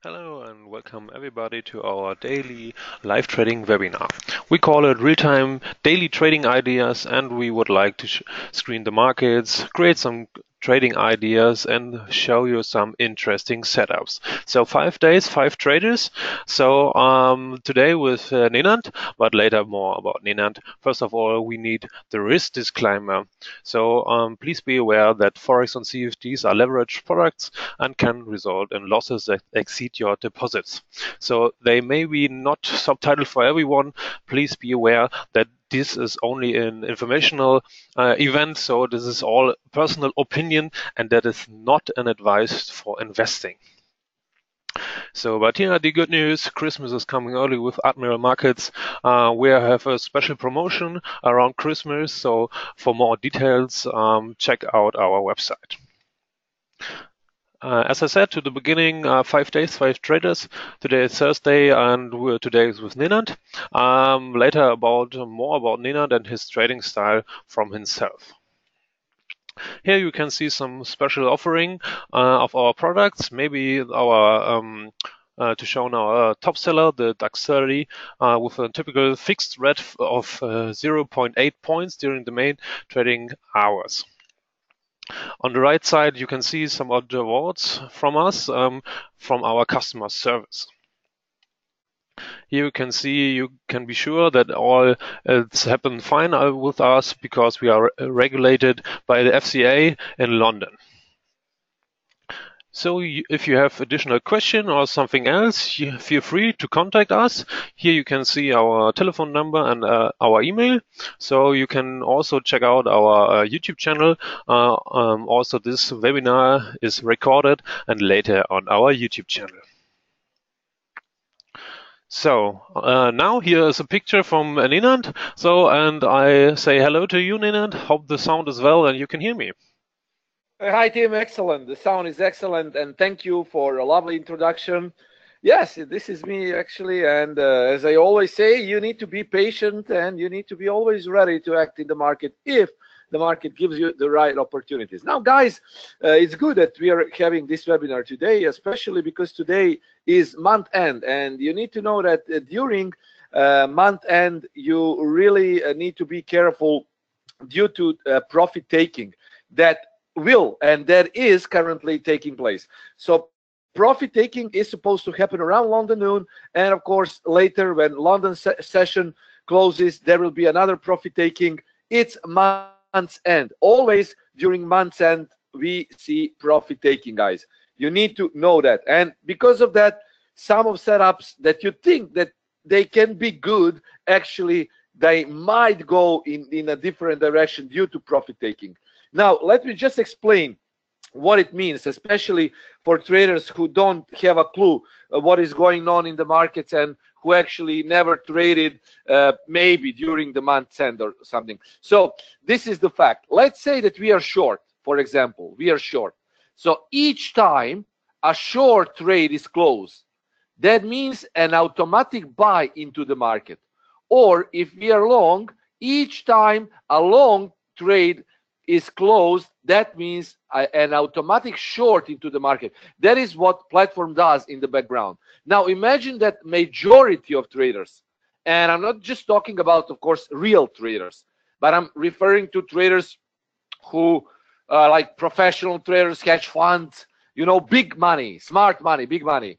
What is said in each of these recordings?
Hello and welcome everybody to our daily live trading webinar. We call it real-time daily trading ideas, and we would like to screen the markets, create some trading ideas, and show you some interesting setups. So 5 days, 5 traders. So today with Nenad, but later more about Nenad. First of all, we need the risk disclaimer. So please be aware that Forex and CFDs are leveraged products and can result in losses that exceed your deposits. So they may be not subtitled for everyone. Please be aware that this is only an informational event, so this is all personal opinion and that is not an advice for investing. So, but here are the good news. Christmas is coming early with Admiral Markets. We have a special promotion around Christmas, so for more details, check out our website. As I said to the beginning, 5 days, 5 traders. Today is Thursday, and today is with Nenad. Later more about Nenad and his trading style from himself. Here you can see some special offering of our products. Maybe our to show now our top seller, the DAX 30, with a typical fixed rate of 0.8 points during the main trading hours. On the right side, you can see some other awards from us, from our customer service. Here you can be sure that all it's happened fine with us because we are regulated by the FCA in London. So if you have additional question or something else, feel free to contact us. Here you can see our telephone number and our email. So you can also check out our YouTube channel. Also, this webinar is recorded and later on our YouTube channel. So now here is a picture from Nenad. So, and I say hello to you, Nenad. Hope the sound is well and you can hear me. Hi, Tim. Excellent. The sound is excellent, and thank you for a lovely introduction. Yes, this is me actually, and as I always say, you need to be patient and you need to be always ready to act in the market if the market gives you the right opportunities. Now, guys, it's good that we are having this webinar today, especially because today is month end, and you need to know that during month end, you really need to be careful due to profit taking that will and that is currently taking place. So profit taking is supposed to happen around London noon, and of course later when London session closes there will be another profit taking. It's month's end. Always during month's end we see profit taking, guys. You need to know that, and because of that, some of setups that you think that they can be good, actually they might go in a different direction due to profit taking. Now, let me just explain what it means, especially for traders who don't have a clue what is going on in the markets and who actually never traded maybe during the month's end or something. So this is the fact. Let's say that we are short, for example, we are short. So each time a short trade is closed, that means an automatic buy into the market. Or if we are long, each time a long trade is closed, that means an automatic short into the market. That is what platform does in the background. Now imagine that majority of traders, and I'm not just talking about, of course, real traders, but I'm referring to traders who like professional traders, hedge funds, you know, big money, smart money, big money.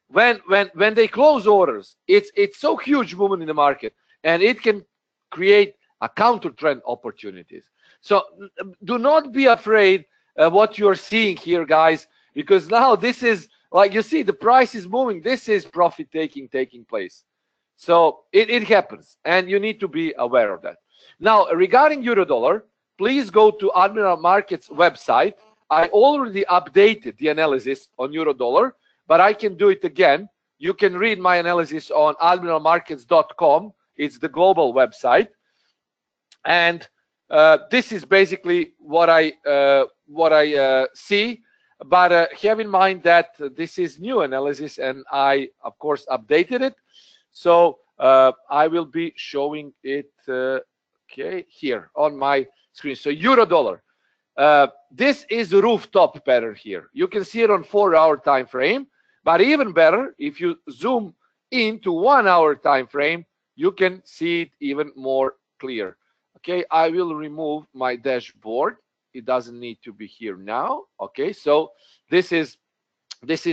When they close orders, it's so huge movement in the market, and it can create a counter trend opportunities. So do not be afraid of what you're seeing here, guys, because now this is, like you see, the price is moving. This is profit taking place. So it happens, and you need to be aware of that. Now, regarding euro dollar, please go to Admiral Markets website. I already updated the analysis on euro dollar, but I can do it again. You can read my analysis on admiralmarkets.com. It's the global website, and this is basically what I see, but have in mind that this is new analysis, and I of course updated it. So I will be showing it okay here on my screen. So euro dollar, this is the rooftop pattern here. You can see it on 4-hour time frame. But even better, if you zoom into 1 hour time frame, you can see it even more clear. Okay, I will remove my dashboard. It doesn't need to be here now. Okay, so this is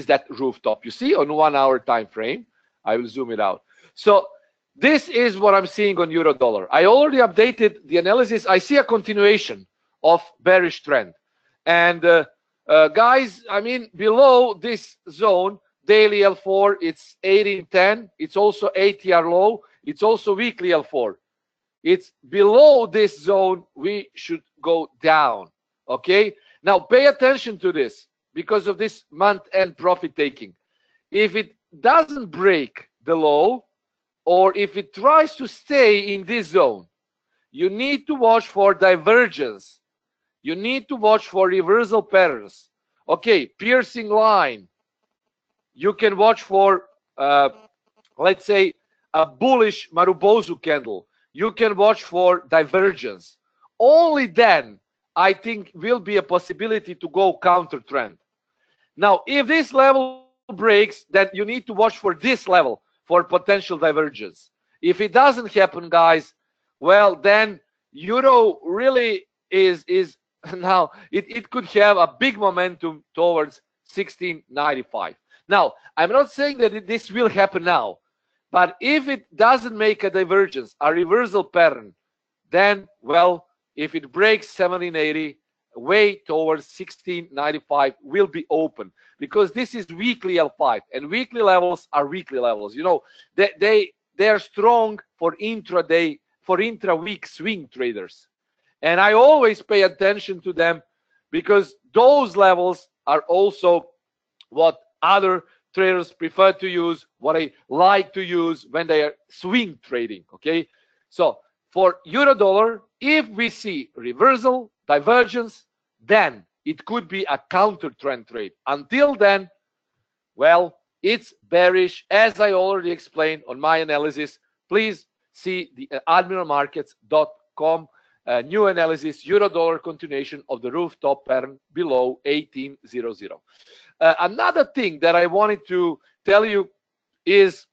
that rooftop you see on 1 hour time frame. I will zoom it out. So this is what I'm seeing on euro dollar. I already updated the analysis. I see a continuation of bearish trend. And guys, I mean, below this zone, daily L4, it's 1810. It's also ATR low. It's also weekly L4. It's below this zone, we should go down. Okay, now pay attention to this because of this month-end profit taking. If it doesn't break the low, or if it tries to stay in this zone, you need to watch for divergence. You need to watch for reversal patterns. Okay, piercing line. You can watch for, let's say, a bullish Marubozu candle. You can watch for divergence. Only then, I think, will be a possibility to go counter trend. Now, if this level breaks, then you need to watch for this level for potential divergence. If it doesn't happen, guys, well, then euro really is now it could have a big momentum towards 1695. Now, I'm not saying that this will happen now, but if it doesn't make a divergence, a reversal pattern, then, well, if it breaks 1780, way towards 1695 will be open, because this is weekly L5, and weekly levels are weekly levels. You know, they are strong for intraday, for intra-week swing traders, and I always pay attention to them because those levels are also what other traders prefer to use, what I like to use when they are swing trading. Okay, so for euro dollar, if we see reversal, divergence, then it could be a counter trend trade. Until then, well, it's bearish, as I already explained on my analysis. Please see the admiralmarkets.com new analysis, euro dollar continuation of the rooftop pattern below 1800. Another thing that I wanted to tell you is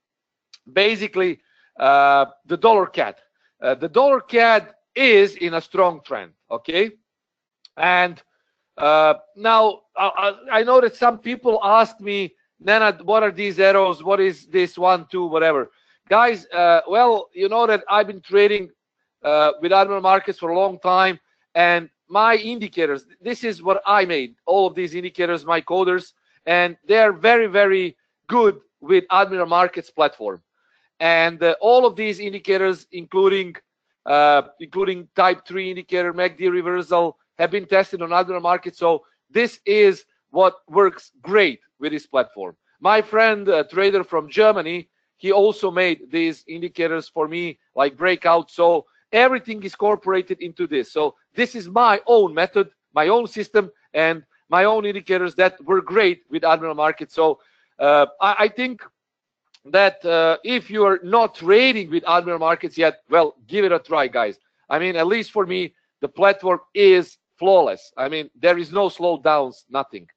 basically the dollar CAD. The dollar CAD is in a strong trend, okay? And now I know that some people ask me, Nenad, what are these arrows? What is this 1, 2, whatever? Guys, well, you know that I've been trading with Admiral Markets for a long time, and my indicators, this is what I made, all of these indicators, my coders, and they're very, very good with Admiral Markets platform. And all of these indicators, including type 3 indicator, MACD reversal, have been tested on Admiral Markets. So this is what works great with this platform. My friend, a trader from Germany, he also made these indicators for me, like breakout. So everything is incorporated into this. So this is my own method, my own system, and my own indicators that were great with Admiral Markets. So I think that if you are not trading with Admiral Markets yet, well, give it a try, guys. I mean, at least for me, the platform is flawless. I mean, there is no slowdowns, nothing.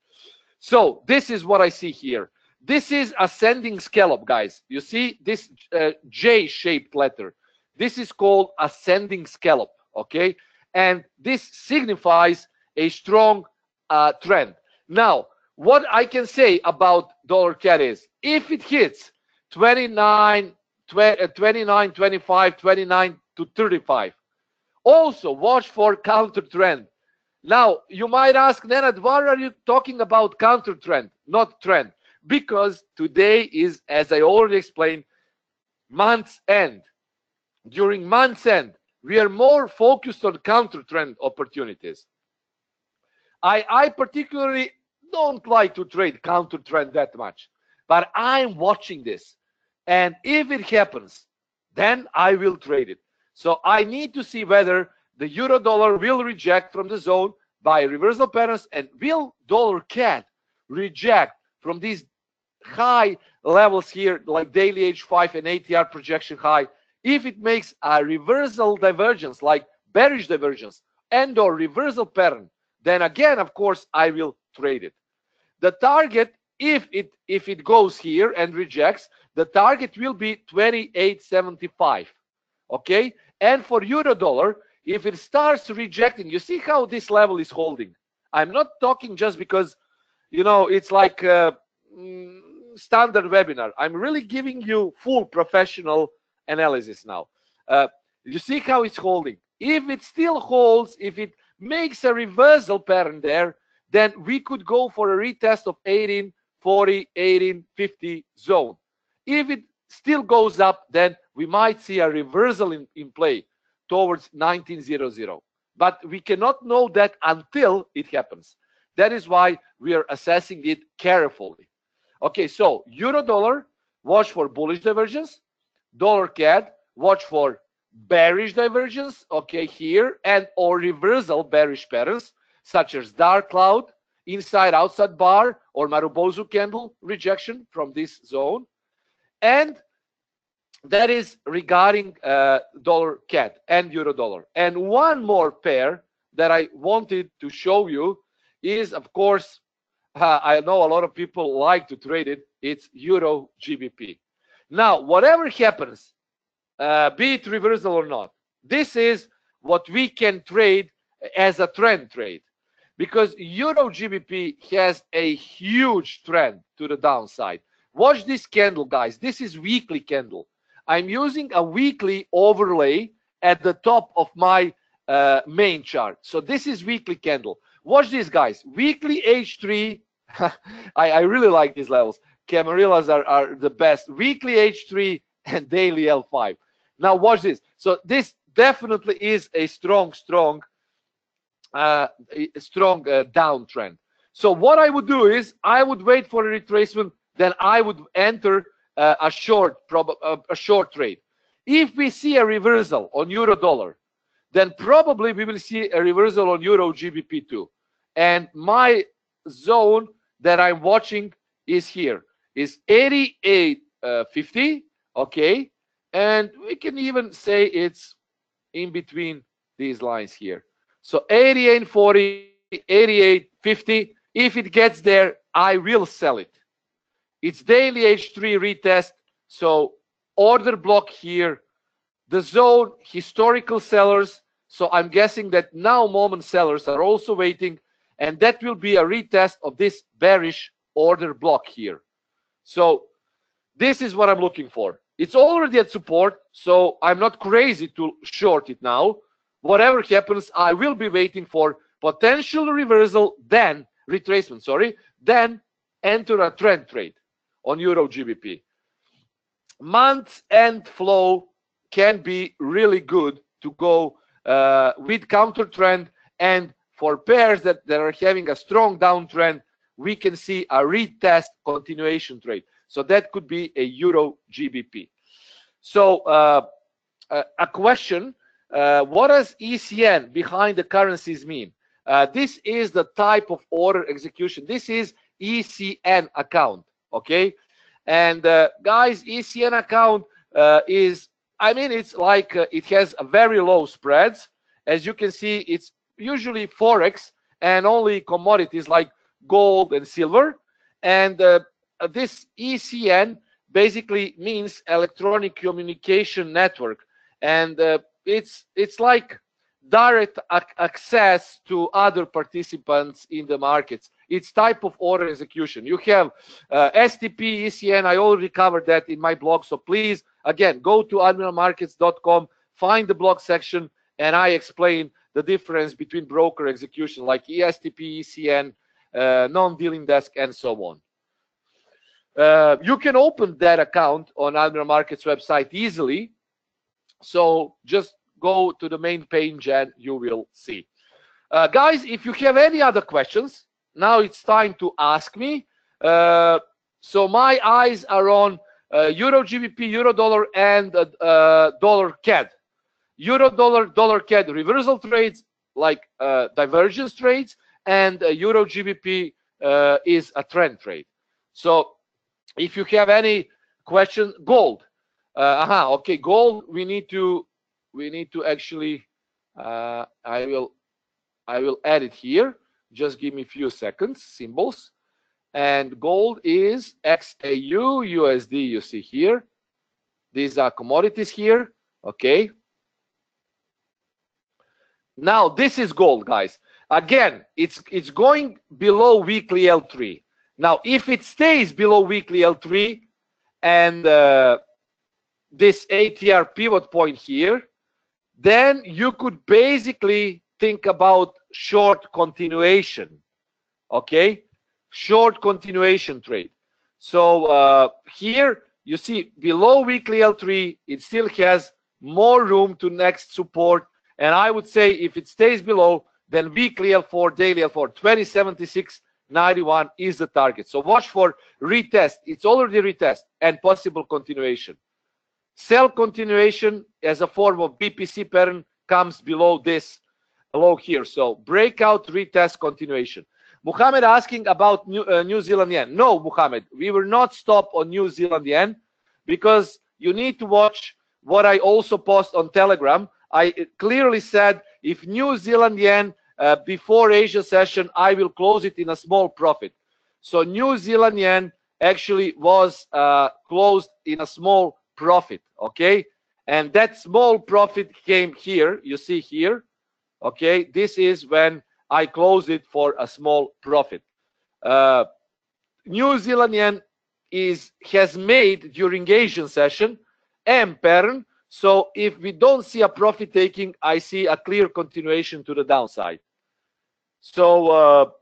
So this is what I see here. This is ascending scallop, guys. You see this J-shaped letter. This is called ascending scallop, okay? And this signifies a strong trend. Now, what I can say about dollar CAD is, if it hits 29, 25, 29 to 35, also watch for counter trend. Now, you might ask, Nenad, why are you talking about counter trend, not trend? Because today is, as I already explained, month's end. During month's end, we are more focused on counter trend opportunities. I particularly don't like to trade counter trend that much, but I'm watching this. And if it happens, then I will trade it. So I need to see whether the euro dollar will reject from the zone by reversal patterns, and will dollar CAD reject from these high levels here, like daily H5 and ATR projection high. If it makes a reversal divergence, like bearish divergence and or reversal pattern, then again, of course, I will trade it. The target if it goes here and rejects, the target will be 28.75. Okay, and for euro dollar, if it starts rejecting, you see how this level is holding. I'm not talking just because, you know, it's like standard webinar. I'm really giving you full professional analysis now. You see how it's holding. If it still holds, if it makes a reversal pattern there, then we could go for a retest of 1840, 1850 zone. If it still goes up, then we might see a reversal in play towards 1900. But we cannot know that until it happens. That is why we are assessing it carefully. Okay, so euro dollar, watch for bullish divergence. Dollar CAD, watch for bearish divergence, okay, here, and or reversal bearish patterns, such as dark cloud, inside outside bar, or Marubozu candle rejection from this zone. And that is regarding dollar CAD and euro dollar. And one more pair that I wanted to show you is, of course, I know a lot of people like to trade it. It's euro GBP. Now, whatever happens, be it reversal or not, this is what we can trade as a trend trade, because euro GBP has a huge trend to the downside. Watch this candle, guys. This is weekly candle. I'm using a weekly overlay at the top of my main chart. So this is weekly candle. Watch this, guys. Weekly H3. I really like these levels. Camarillas are the best. Weekly H3 and daily L5. Now watch this. So this definitely is a strong downtrend. So what I would do is I would wait for a retracement, then I would enter a short trade. If we see a reversal on euro dollar, then probably we will see a reversal on euro GBP too. And my zone that I'm watching is here, is 88.50, okay, and we can even say it's in between these lines here. So 88.40, 88.50. If it gets there, I will sell it. It's daily H3 retest, so order block here. The zone, historical sellers, so I'm guessing that now moment sellers are also waiting, and that will be a retest of this bearish order block here. So this is what I'm looking for. It's already at support, so I'm not crazy to short it now. Whatever happens, I will be waiting for potential reversal, then retracement, sorry, then enter a trend trade on euro GBP. Month end flow can be really good to go with counter trend, and for pairs that are having a strong downtrend, we can see a retest continuation trade. So that could be a euro GBP. So a question, what does ECN behind the currencies mean? This is the type of order execution. This is ECN account, okay? And guys, ECN account is, I mean, it's like it has a very low spreads. As you can see, it's usually Forex and only commodities like gold and silver. And this ECN basically means electronic communication network. And it's like direct access to other participants in the markets. It's type of order execution. You have STP, ECN. I already covered that in my blog. So please, again, go to admiralmarkets.com, find the blog section, and I explain the difference between broker execution like ESTP, ECN, non-dealing desk, and so on. You can open that account on Admiral Markets website easily. So just go to the main page and you will see. Guys, if you have any other questions, now it's time to ask me. So my eyes are on Euro GBP, Euro Dollar, and Dollar CAD. Euro Dollar, Dollar CAD reversal trades, like divergence trades, and Euro GBP is a trend trade. So if you have any question, gold. Okay, gold. We need to actually. I will add it here. Just give me a few seconds. Symbols. and gold is XAU USD. You see here, these are commodities here. Okay, now this is gold, guys. Again, it's going below weekly L3. Now if it stays below weekly L3 and this ATR pivot point here, then you could basically think about short continuation. Okay, short continuation trade. So here you see below weekly L3, it still has more room to next support, and I would say if it stays below, then weekly L4, daily L4, 2076.91 is the target. So watch for retest. It's already retest and possible continuation. Sell continuation as a form of BPC pattern comes below this, below here. So breakout, retest, continuation. Muhammad asking about New Zealand yen. No, Muhammad, we will not stop on New Zealand yen because you need to watch what I also post on Telegram. I clearly said if New Zealand yen before Asia session, I will close it in a small profit. So New Zealand yen actually was closed in a small profit, okay? And that small profit came here, you see here, okay? This is when I closed it for a small profit. New Zealand yen has made during Asian session M pattern. So if we don't see a profit taking, I see a clear continuation to the downside. So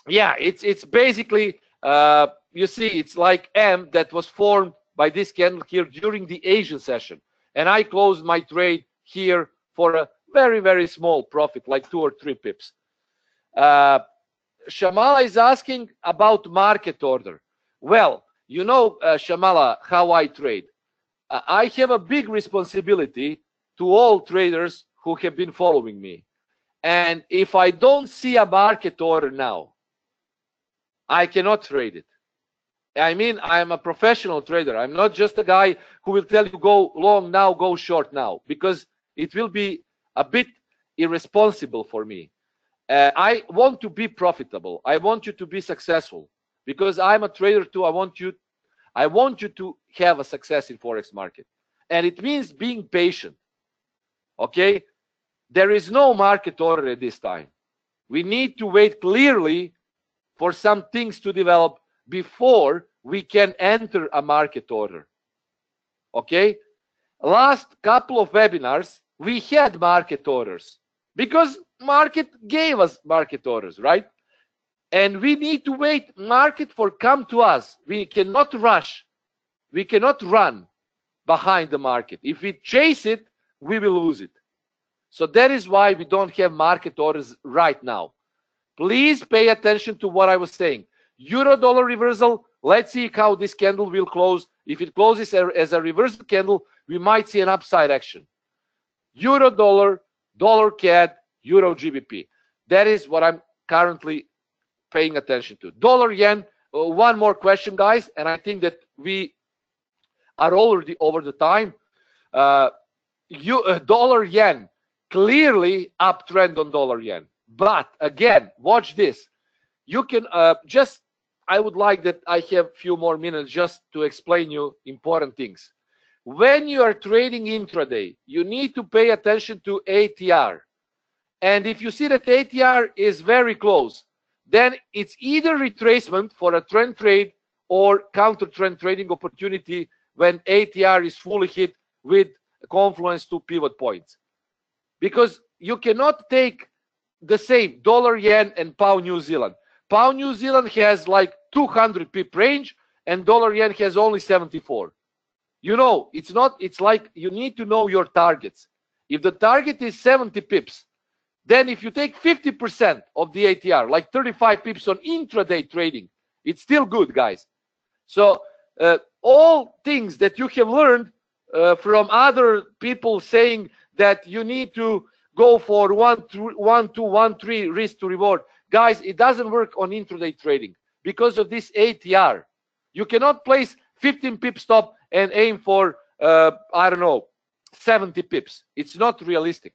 yeah, it's basically you see it's like M that was formed by this candle here during the Asian session, and I closed my trade here for a very, very small profit, like 2 or 3 pips. Shamala is asking about market order. Well, you know, Shamala, how I trade. I have a big responsibility to all traders who have been following me. And if I don't see a market order now, I cannot trade it. I mean, I'm a professional trader. I'm not just a guy who will tell you go long now, go short now, because it will be a bit irresponsible for me. I want to be profitable. I want you to be successful because I'm a trader too. I want you to have a success in Forex market. And it means being patient. Okay? There is no market order at this time. We need to wait clearly for some things to develop before we can enter a market order. Okay? Last couple of webinars, we had market orders because market gave us market orders, right? And we need to wait market for come to us. We cannot rush. We cannot run behind the market. If we chase it, we will lose it. So that is why we don't have market orders right now. Please pay attention to what I was saying. Euro dollar reversal. Let's see how this candle will close. If it closes as a reversal candle, we might see an upside action. Euro dollar, dollar CAD, Euro GBP. That is what I'm currently paying attention to. Dollar yen. One more question, guys, and I think that we are already over the time. Dollar yen, clearly uptrend on dollar yen. But again, watch this. You can I would like that I have a few more minutes just to explain you important things. When you are trading intraday, you need to pay attention to ATR. And if you see that ATR is very close, then it's either retracement for a trend trade or counter trend trading opportunity when ATR is fully hit with confluence to pivot points. Because you cannot take the same dollar yen and pound New Zealand. Pound New Zealand has like 200 pip range and dollar yen has only 74. You know, it's like you need to know your targets. If the target is 70 pips, then if you take 50% of the ATR, like 35 pips on intraday trading, it's still good, guys. So all things that you have learned from other people saying that you need to go for 1-2-1-3 risk to reward. Guys, it doesn't work on intraday trading because of this ATR. You cannot place 15 pip stop and aim for, I don't know, 70 pips. It's not realistic,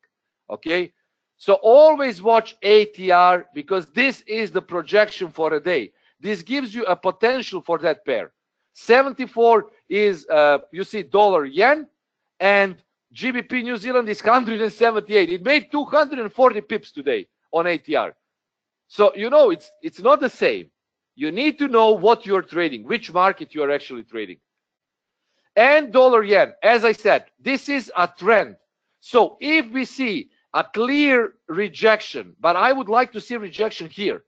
okay? So always watch ATR because this is the projection for a day. This gives you a potential for that pair. 74 is, you see, dollar yen, and GBP New Zealand is 178. It made 240 pips today on ATR. So, you know, it's not the same. You need to know what you're trading, which market you are actually trading. And dollar yen, as I said, this is a trend. So if we see a clear rejection, but I would like to see rejection here,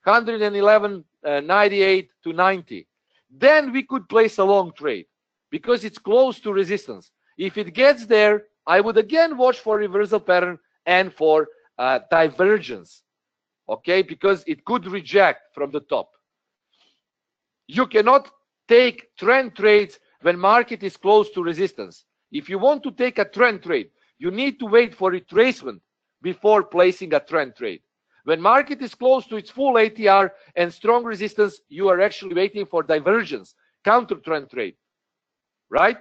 111.98 to 90, then we could place a long trade because it's close to resistance. If it gets there, I would again watch for reversal pattern and for divergence, okay, because it could reject from the top. You cannot take trend trades when market is close to resistance. If you want to take a trend trade, you need to wait for retracement before placing a trend trade. When market is close to its full ATR and strong resistance, you are actually waiting for divergence, counter trend trade, right?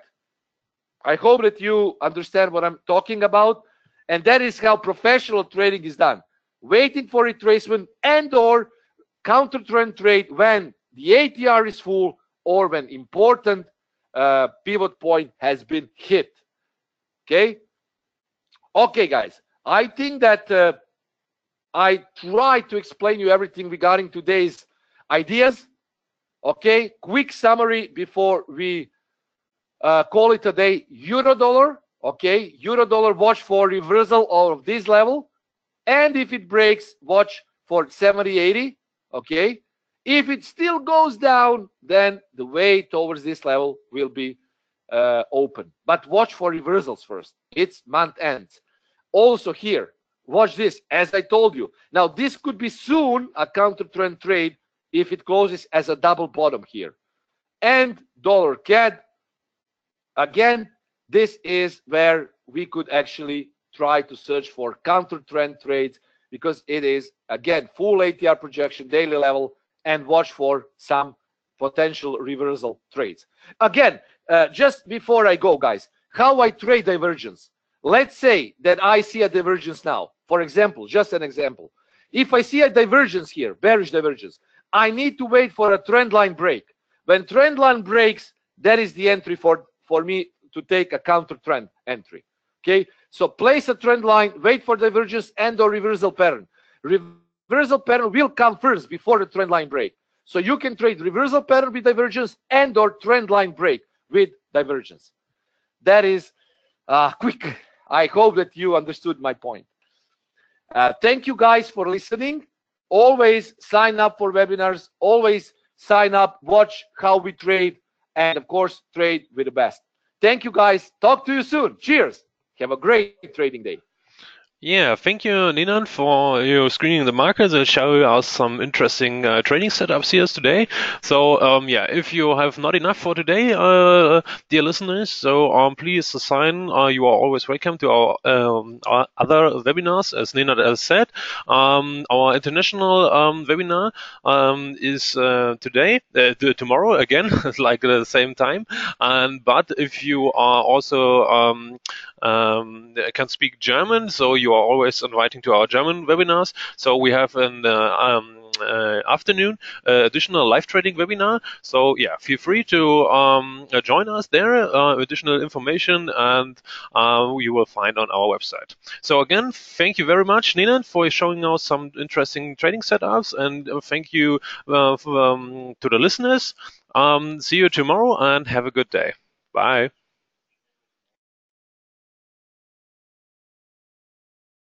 I hope that you understand what I'm talking about. And that is how professional trading is done. Waiting for retracement and or counter trend trade when the ATR is full or when important pivot point has been hit. Okay? Okay, guys. I think that I tried to explain you everything regarding today's ideas. Okay? Quick summary before we call it a day. Euro dollar. Okay? Euro dollar, watch for reversal of this level. And if it breaks, watch for 70-80. Okay? If it still goes down, then the way towards this level will be open. But watch for reversals first. It's month ends. Also here, watch this, as I told you. Now, this could be soon a counter trend trade if it closes as a double bottom here. And dollar CAD, again, this is where we could actually try to search for counter trend trades because it is, again, full ATR projection, daily level, and watch for some potential reversal trades. Again, just before I go, guys, how I trade divergence. Let's say that I see a divergence now. For example, just an example. If I see a divergence here, bearish divergence, I need to wait for a trend line break. When trend line breaks, that is the entry for me to take a counter trend entry. Okay, so place a trend line, wait for divergence and or reversal pattern. Reversal pattern will come first before the trend line break. So you can trade reversal pattern with divergence and or trend line break with divergence. That is quick. I hope that you understood my point. Thank you guys for listening. Always sign up for webinars. Always sign up, watch how we trade, and of course, trade with the best. Thank you guys. Talk to you soon. Cheers. Have a great trading day. Yeah, thank you, Nenad, for your screening the markets and showing us some interesting trading setups here today. So, yeah, if you have not enough for today, dear listeners, so please sign. You are always welcome to our other webinars, as Nenad has said. Our international webinar is tomorrow again, like the same time. But if you are also can speak German, so you are always inviting to our German webinars. So we have an afternoon additional live trading webinar. So yeah, feel free to join us there. Additional information and you will find on our website. So again, thank you very much, Nenad, for showing us some interesting trading setups, and thank you to the listeners. See you tomorrow and have a good day. Bye.